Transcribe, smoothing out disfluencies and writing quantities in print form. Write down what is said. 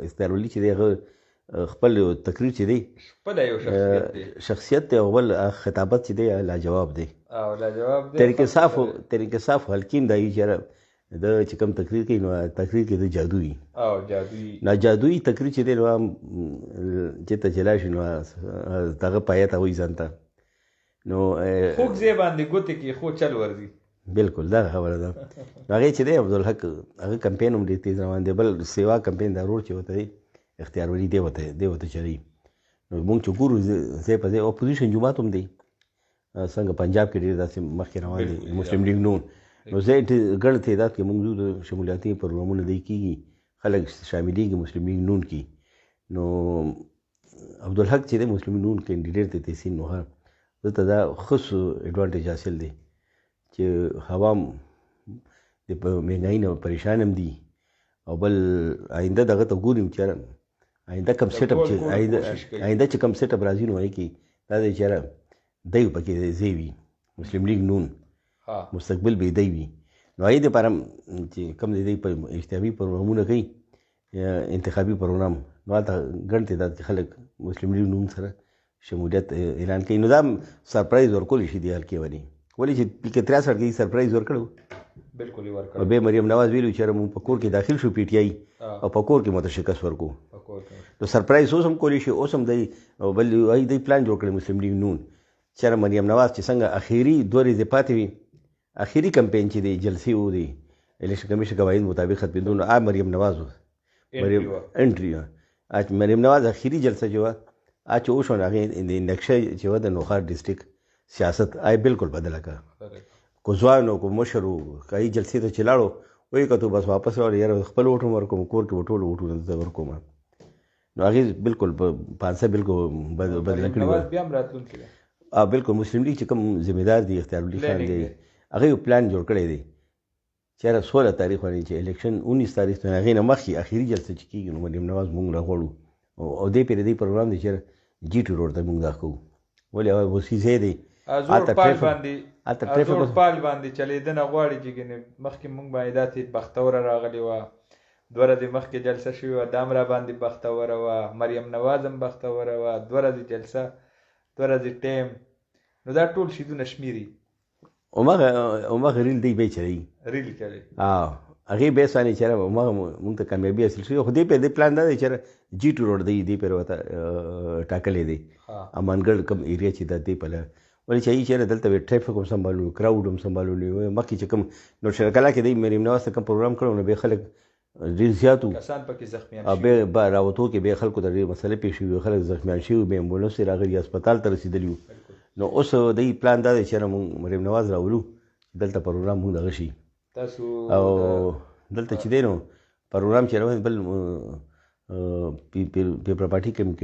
استارولي چې دی هغه خپل تقریر چې دی خپل یو شخصیت دی شخصیت دی او بل خطابت چې دی لاجواب دی او لاجواب دی طریقې صاف حلقیم دی چې د چې کوم تقریر کوي نو تقریر کې د جادویي او جادویي نه جادویي تقریر چې دی نو چې ته چلا شي نو دغه پایته وایي ځان ته نو خوږ ځای باندې ګوتې کې خو چل ورځي بالکل دا خبره ده هغې چې دی عبدالحق هغه کمپین هم ډېر تیز روان دی بل سیوا کمپین دا روډ چې ورته دی اختیار ولي دی ورته چلی نو مونږ چې ګورو ځای په ځای اپوزیشن جومات هم دی څنګه پنجاب کې ډېر داسې مخکې روان دی مسلم لیګ نون نو ځای ګڼ تعداد کې مونږ د شمولیاتي پروګرامونه دی کېږي خلک شاملېږي مسلم لیګ نون کې نو عبدالحق چې دی مسلم لیګ نون کینډیډیټ دی تحسین نوحه دلته دا خص ایډوانټیج حاصل دی چې هوا د مهنګايي نه پریشان هم دي او بل آینده دغه ته ګوریم چې آینده کم سیټ اپ چې آینده چې کم سیټ اپ راځي نو هغې کې دا دی چې دی پکې ځای وي مسلم لیګ نون مستقبل به دی وي نو هغې دپاره چې کوم دی په اجتماعي پروګرامونه کوي انتخابي پروګرام نو هلته ګڼ تعداد کې خلک مسلم لیګ نون سره شمولیت اعلان کوي نو دا سرپرایز ورکولی شي دې حلقې باندې ولې چې پي کې 63 کې سرپرایز ورکړو بالکل یې ورکړو او بیا مریم نواز ویلو چې موږ په کور کې داخل شو پی ټی آی او په کور کې ماته شکست ورکو نو سرپرایز اوس هم کولی شي اوس هم دی او بل هغوی دی پلان جوړ کړی مسلم لیګ نون چېرې مریم نواز چې څنګه اخري 2 ورځې پاتې وي اخري کمپین چې دی جلسې و دی الیکشن کمیشن قواعد مطابق ختمېدو نو مریم نواز انټري مریم نواز اخري جلسه چې وه چې اوس هغې د نقشه چې وه د نوخار ډسټرکټ سیاست آی بالکل بدله کړه کو ځوان او کو مشر و که جلسې ته چې لاړو وایي که تو بس واپس راوړې یاره خپل ووټ هم ورکوم کور کې به ټول ووټونه زه ورکوم نو هغې بالکل پانسه بالکل بدله کړې وه بالکل مسلم لیګ چې کوم ذمېدار دی اختیارالي خان دی هغه یو پلان جوړ کړی دی چې یاره 16 تاریخ باندې چې الیکشن 19 تاریخ ته هغې نه مخکې اخري جلسه چې کېږي نو مریم نواز مونږ راغواړو او دې پرې دې پروګرام دی چې جي ټي روډ ته مونږ دا کوو ولې هغه وسي ځای دی زور پال باندې چلیدنه غواړي چې ګنې مخکې مونږ باندې داسې بختوره راغلې وه 2 ورځې مخکې جلسه شوې وه دا هم را باندې بختوره وه مریم نواز هم بختوره وه 2 ورځې جلسه 2 ورځې ټایم نو دا ټول شیدونه شمیري هماغه ریل دی بیا چلی ریل کوي هغې بیا سانې چېرې هماغه مونږ ته کامیابي حاصل شوې خو دې پرې دې پلان دا دی چې جي ټي روډ دی دې پرې ورته ټاکلی دی امانګړ کوم ایریا چې دا دی په له ولې چې هغې چېرې دلته به ټریفک هم سنبالو کراوډ هم سنبالولی مخکې چې کوم نو شرکلا کې دی مریم نواز ته کوم پروګرام کړی نو بیا خلک ډېر زیات وو کسان پکې زخمیان او بیا راوتو کې بیا خلکو ته ډېرې مسلې پېښ شوي خلک زخمیان شوي بیا امبولانس یې راغلي هسپتال ته رسېدلي وو نو اوس دی پلان دا دی چې موږ مریم نواز راولو دلته پروګرام موږ دغه شي او دلته چې دی نو پروګرام چې روان بل پیپر پارټي کې